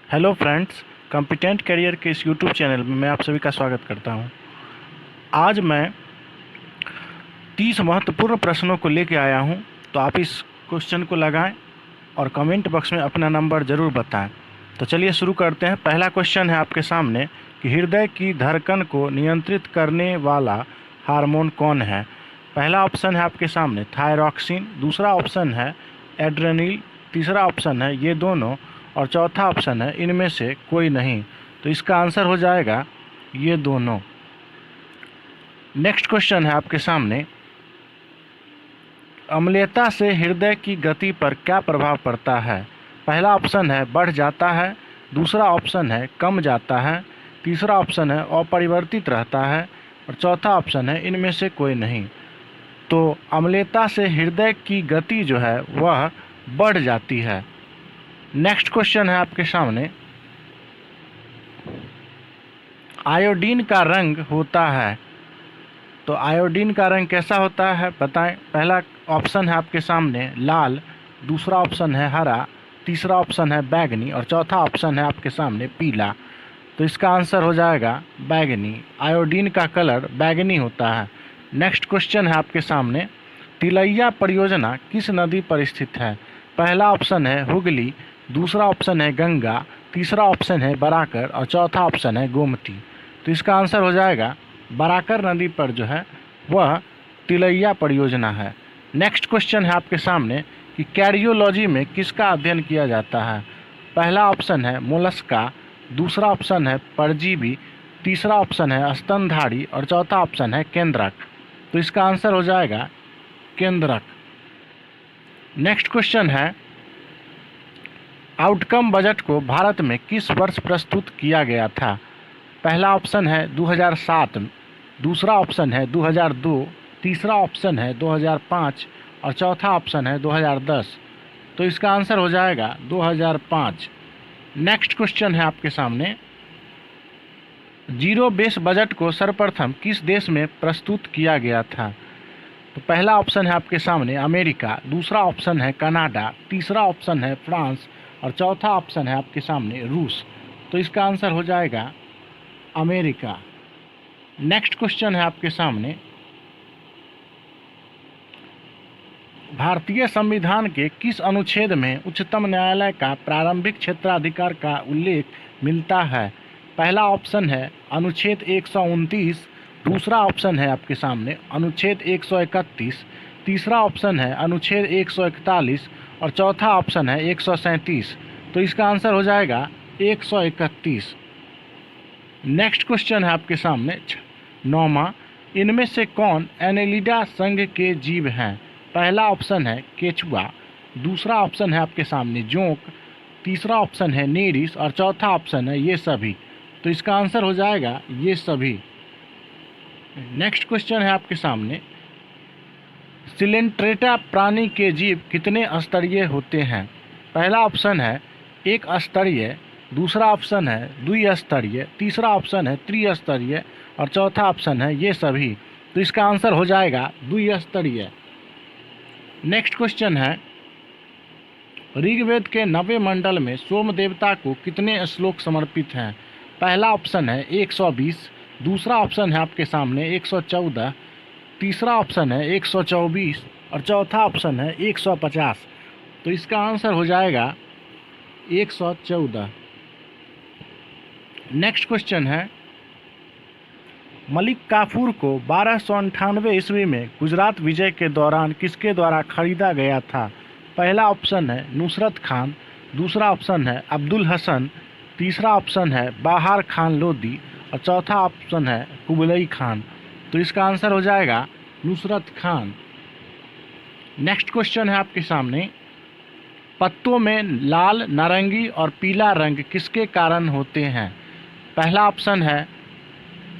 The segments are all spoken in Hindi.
हेलो फ्रेंड्स, कॉम्पिटेंट करियर के इस यूट्यूब चैनल में मैं आप सभी का स्वागत करता हूं। आज मैं 30 महत्वपूर्ण प्रश्नों को लेकर आया हूं, तो आप इस क्वेश्चन को लगाएं और कमेंट बॉक्स में अपना नंबर ज़रूर बताएं। तो चलिए शुरू करते हैं। पहला क्वेश्चन है आपके सामने कि हृदय की धड़कन को नियंत्रित करने वाला हार्मोन कौन है। पहला ऑप्शन है आपके सामने थायरॉक्सिन, दूसरा ऑप्शन है एड्रेनल, तीसरा ऑप्शन है ये दोनों और चौथा ऑप्शन है इनमें से कोई नहीं। तो इसका आंसर हो जाएगा ये दोनों। नेक्स्ट क्वेश्चन है आपके सामने, अम्लता से हृदय की गति पर क्या प्रभाव पड़ता है। पहला ऑप्शन है बढ़ जाता है, दूसरा ऑप्शन है कम जाता है, तीसरा ऑप्शन है अपरिवर्तित रहता है और चौथा ऑप्शन है इनमें से कोई नहीं। तो अम्लता से हृदय की गति जो है वह बढ़ जाती है। नेक्स्ट क्वेश्चन है आपके सामने, आयोडीन का रंग होता है। तो आयोडीन का रंग कैसा होता है बताएं। पहला ऑप्शन है आपके सामने लाल, दूसरा ऑप्शन है हरा, तीसरा ऑप्शन है बैगनी और चौथा ऑप्शन है आपके सामने पीला। तो इसका आंसर हो जाएगा बैगनी। आयोडीन का कलर बैगनी होता है। नेक्स्ट क्वेश्चन है आपके सामने, तिलैया परियोजना किस नदी पर स्थित है। पहला ऑप्शन है हुगली, दूसरा ऑप्शन है गंगा, तीसरा ऑप्शन है बराकर और चौथा ऑप्शन है गोमती। तो इसका आंसर हो जाएगा बराकर नदी पर जो है वह तिलैया परियोजना है। नेक्स्ट क्वेश्चन है आपके सामने कि कैरियोलॉजी में किसका अध्ययन किया जाता है। पहला ऑप्शन है मोलस्का, दूसरा ऑप्शन है परजीवी, तीसरा ऑप्शन है स्तनधारी और चौथा ऑप्शन है केंद्रक। तो इसका आंसर हो जाएगा केंद्रक। नेक्स्ट क्वेश्चन है, आउटकम बजट को भारत में किस वर्ष प्रस्तुत किया गया था। पहला ऑप्शन है 2007, दूसरा ऑप्शन है 2002, तीसरा ऑप्शन है 2005 और चौथा ऑप्शन है 2010। तो इसका आंसर हो जाएगा 2005। नेक्स्ट क्वेश्चन है आपके सामने, जीरो बेस बजट को सर्वप्रथम किस देश में प्रस्तुत किया गया था। तो पहला ऑप्शन है आपके सामने अमेरिका, दूसरा ऑप्शन है कनाडा, तीसरा ऑप्शन है फ्रांस और चौथा ऑप्शन है आपके सामने रूस। तो इसका आंसर हो जाएगा अमेरिका। नेक्स्ट क्वेश्चन है आपके सामने, भारतीय संविधान के किस अनुच्छेद में उच्चतम न्यायालय का प्रारंभिक क्षेत्राधिकार का उल्लेख मिलता है। पहला ऑप्शन है अनुच्छेद 129, दूसरा ऑप्शन है आपके सामने अनुच्छेद 131, तीसरा ऑप्शन है अनुच्छेद 141 और चौथा ऑप्शन है 137। तो इसका आंसर हो जाएगा 131। नेक्स्ट क्वेश्चन है आपके सामने 9वां, इनमें से कौन एनेलिडा संघ के जीव हैं। पहला ऑप्शन है केचुआ, दूसरा ऑप्शन है आपके सामने जोंक, तीसरा ऑप्शन है नेरिस और चौथा ऑप्शन है ये सभी। तो इसका आंसर हो जाएगा ये सभी। नेक्स्ट क्वेश्चन है आपके सामने, सिलेंट्रेटा प्राणी के जीव कितने स्तरीय होते हैं। पहला ऑप्शन है एक स्तरीय, दूसरा ऑप्शन है द्विस्तरीय, तीसरा ऑप्शन है त्रिस्तरीय और चौथा ऑप्शन है ये सभी। तो इसका आंसर हो जाएगा द्विस्तरीय। नेक्स्ट क्वेश्चन है, ऋग्वेद के 90 मंडल में सोम देवता को कितने श्लोक समर्पित हैं। पहला ऑप्शन है 120, दूसरा ऑप्शन है आपके सामने 114, तीसरा ऑप्शन है 124 और चौथा ऑप्शन है 150। तो इसका आंसर हो जाएगा 114। नेक्स्ट क्वेश्चन है, मलिक काफूर को 1298 ईस्वी में गुजरात विजय के दौरान किसके द्वारा खरीदा गया था। पहला ऑप्शन है नुसरत खान, दूसरा ऑप्शन है अब्दुल हसन, तीसरा ऑप्शन है बाहर खान लोदी और चौथा ऑप्शन है कुबलई खान। तो इसका आंसर हो जाएगा नुसरत खान। नेक्स्ट क्वेश्चन है आपके सामने, पत्तों में लाल, नारंगी और पीला रंग किसके कारण होते हैं। पहला ऑप्शन है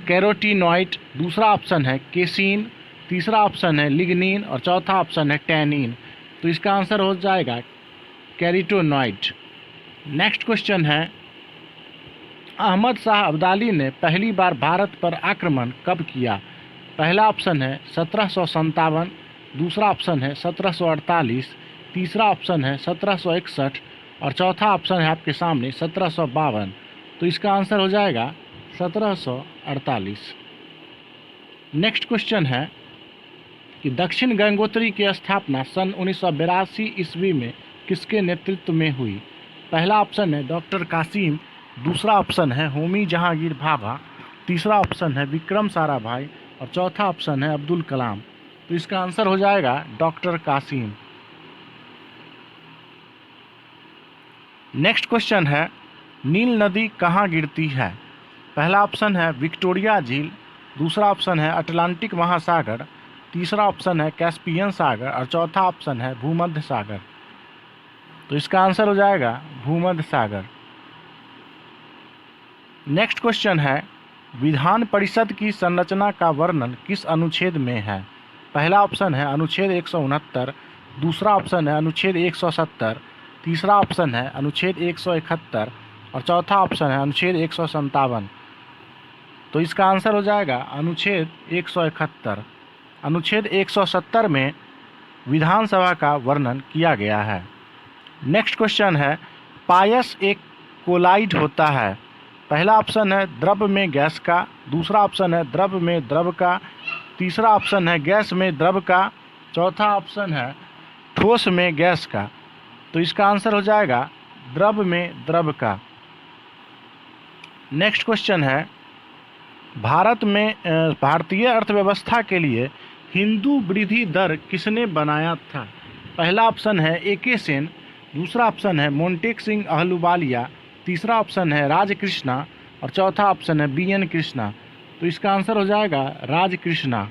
कैरोटीनॉइड, दूसरा ऑप्शन है केसीन, तीसरा ऑप्शन है लिग्निन और चौथा ऑप्शन है टैनिन। तो इसका आंसर हो जाएगा कैरोटीनॉइड। नेक्स्ट क्वेश्चन है, अहमद शाह अब्दाली ने पहली बार भारत पर आक्रमण कब किया। पहला ऑप्शन है 1757, दूसरा ऑप्शन है 1748, तीसरा ऑप्शन है 1761 और चौथा ऑप्शन है आपके सामने 1752। तो इसका आंसर हो जाएगा 1748। नेक्स्ट क्वेश्चन है कि दक्षिण गंगोत्री की स्थापना सन 1982 ईस्वी में किसके नेतृत्व में हुई? पहला ऑप्शन है डॉक्टर कासिम, दूसरा ऑप्शन है होमी जहांगीर भाभा, तीसरा ऑप्शन है विक्रम साराभाई और चौथा ऑप्शन है अब्दुल कलाम। तो इसका आंसर हो जाएगा डॉक्टर कासिम। नेक्स्ट क्वेश्चन है नील नदी कहाँ गिरती है? पहला ऑप्शन है विक्टोरिया झील, दूसरा ऑप्शन है अटलांटिक महासागर, तीसरा ऑप्शन है कैस्पियन सागर और चौथा ऑप्शन है भूमध्य सागर। तो इसका आंसर हो जाएगा भूमध्य सागर। नेक्स्ट क्वेश्चन है विधान परिषद की संरचना का वर्णन किस अनुच्छेद में है? पहला ऑप्शन है अनुच्छेद 169, दूसरा ऑप्शन है अनुच्छेद 170, तीसरा ऑप्शन है अनुच्छेद 171 और चौथा ऑप्शन है अनुच्छेद 157। तो इसका आंसर हो जाएगा अनुच्छेद 171। अनुच्छेद 170 में विधानसभा का वर्णन किया गया है। नेक्स्ट क्वेश्चन है पायस एक कोलाइड होता है। पहला ऑप्शन है द्रव में गैस का, दूसरा ऑप्शन है द्रव में द्रव का, तीसरा ऑप्शन है गैस में द्रव का, चौथा ऑप्शन है ठोस में गैस का। तो इसका आंसर हो जाएगा द्रव में द्रव का। नेक्स्ट क्वेश्चन है भारतीय अर्थव्यवस्था के लिए हिंदू वृद्धि दर किसने बनाया था? पहला ऑप्शन है ए.के. सेन, दूसरा ऑप्शन है मोंटेक सिंह अहलुवालिया, तीसरा ऑप्शन है राजकृष्णा और चौथा ऑप्शन है बी.एन. कृष्णा। तो इसका आंसर हो जाएगा राजकृष्णा।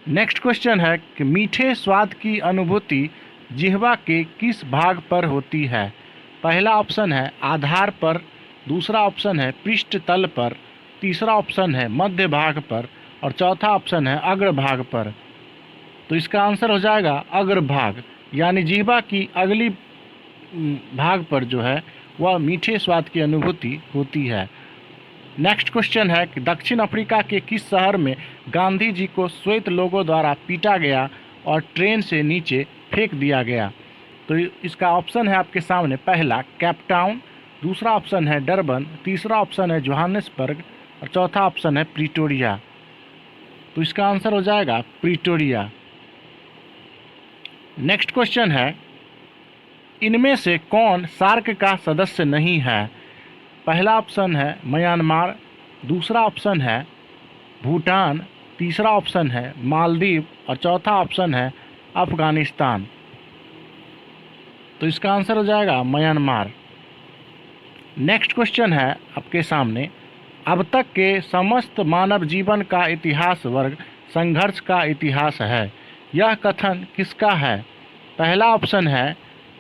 नेक्स्ट क्वेश्चन है कि मीठे स्वाद की अनुभूति जिह्वा के किस भाग पर होती है? पहला ऑप्शन है आधार पर, दूसरा ऑप्शन है पृष्ठ तल पर, तीसरा ऑप्शन है मध्य भाग पर और चौथा ऑप्शन है अग्रभाग पर। तो इसका आंसर हो जाएगा अग्रभाग, यानी जिह्वा की अगली भाग पर जो है वह मीठे स्वाद की अनुभूति होती है। नेक्स्ट क्वेश्चन है कि दक्षिण अफ्रीका के किस शहर में गांधी जी को श्वेत लोगों द्वारा पीटा गया और ट्रेन से नीचे फेंक दिया गया? तो इसका ऑप्शन है आपके सामने पहला कैपटाउन, दूसरा ऑप्शन है डरबन, तीसरा ऑप्शन है जोहान्सबर्ग और चौथा ऑप्शन है प्रिटोरिया। तो इसका आंसर हो जाएगा प्रिटोरिया। नेक्स्ट क्वेश्चन है इनमें से कौन सार्क का सदस्य नहीं है? पहला ऑप्शन है म्यांमार, दूसरा ऑप्शन है भूटान, तीसरा ऑप्शन है मालदीव और चौथा ऑप्शन है अफगानिस्तान। तो इसका आंसर हो जाएगा म्यांमार। नेक्स्ट क्वेश्चन है आपके सामने अब तक के समस्त मानव जीवन का इतिहास वर्ग संघर्ष का इतिहास है, यह कथन किसका है? पहला ऑप्शन है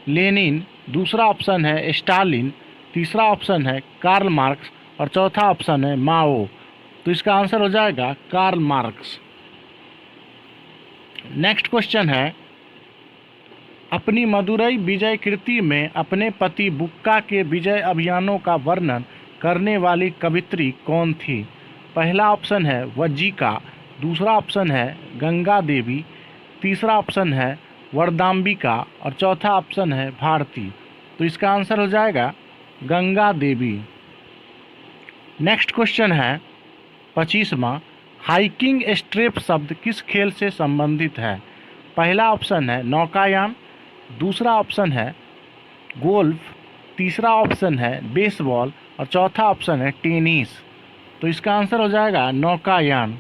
लेनिन, दूसरा ऑप्शन है स्टालिन, तीसरा ऑप्शन है कार्ल मार्क्स और चौथा ऑप्शन है माओ। तो इसका आंसर हो जाएगा कार्ल मार्क्स। नेक्स्ट क्वेश्चन है अपनी मदुरई विजय कृति में अपने पति बुक्का के विजय अभियानों का वर्णन करने वाली कवित्री कौन थी? पहला ऑप्शन है वज्जिका, दूसरा ऑप्शन है गंगा देवी, तीसरा ऑप्शन है वरदाम्बिका और चौथा ऑप्शन है भारती। तो इसका आंसर हो जाएगा गंगा देवी। नेक्स्ट क्वेश्चन है 25वां हाइकिंग स्ट्रेप शब्द किस खेल से संबंधित है? पहला ऑप्शन है नौकायान, दूसरा ऑप्शन है गोल्फ, तीसरा ऑप्शन है बेसबॉल और चौथा ऑप्शन है टेनिस। तो इसका आंसर हो जाएगा नौकायान।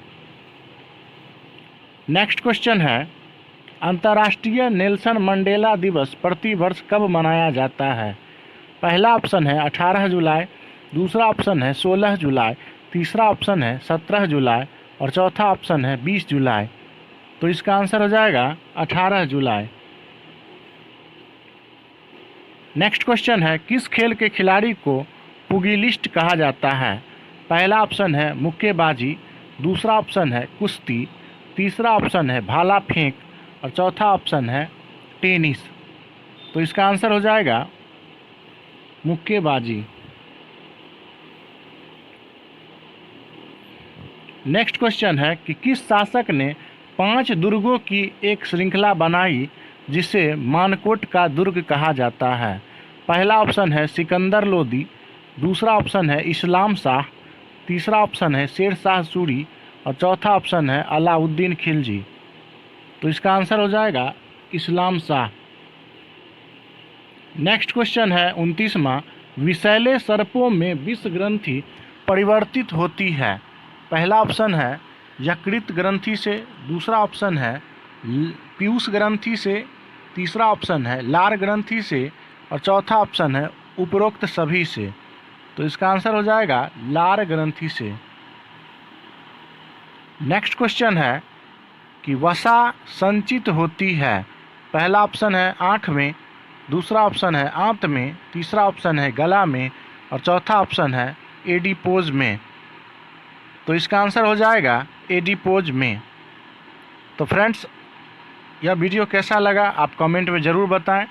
नेक्स्ट क्वेश्चन है अंतर्राष्ट्रीय नेल्सन मंडेला दिवस प्रतिवर्ष कब मनाया जाता है? पहला ऑप्शन है 18 जुलाई, दूसरा ऑप्शन है 16 जुलाई, तीसरा ऑप्शन है 17 जुलाई और चौथा ऑप्शन है 20 जुलाई। तो इसका आंसर हो जाएगा 18 जुलाई। नेक्स्ट क्वेश्चन है किस खेल के खिलाड़ी को पुगिलिस्ट कहा जाता है? पहला ऑप्शन है मुक्केबाजी, दूसरा ऑप्शन है कुश्ती, तीसरा ऑप्शन है भाला फेंक और चौथा ऑप्शन है टेनिस। तो इसका आंसर हो जाएगा मुक्केबाजी। नेक्स्ट क्वेश्चन है कि किस शासक ने 5 दुर्गों की एक श्रृंखला बनाई जिसे मानकोट का दुर्ग कहा जाता है? पहला ऑप्शन है सिकंदर लोदी, दूसरा ऑप्शन है इस्लाम शाह, तीसरा ऑप्शन है शेर शाह सूरी और चौथा ऑप्शन है अलाउद्दीन खिलजी। तो इसका आंसर हो जाएगा इस्लाम शाह। नेक्स्ट क्वेश्चन है 29वां, विषैले सर्पों में विष ग्रंथि परिवर्तित होती है? पहला ऑप्शन है यकृत ग्रंथि से, दूसरा ऑप्शन है पीयूष ग्रंथि से, तीसरा ऑप्शन है लार ग्रंथि से और चौथा ऑप्शन है उपरोक्त सभी से। तो इसका आंसर हो जाएगा लार ग्रंथि से। नेक्स्ट क्वेश्चन है कि वसा संचित होती है? पहला ऑप्शन है आँख में, दूसरा ऑप्शन है आंत में, तीसरा ऑप्शन है गला में और चौथा ऑप्शन है एडिपोज में। तो इसका आंसर हो जाएगा एडिपोज में। तो फ्रेंड्स, यह वीडियो कैसा लगा आप कमेंट में ज़रूर बताएं।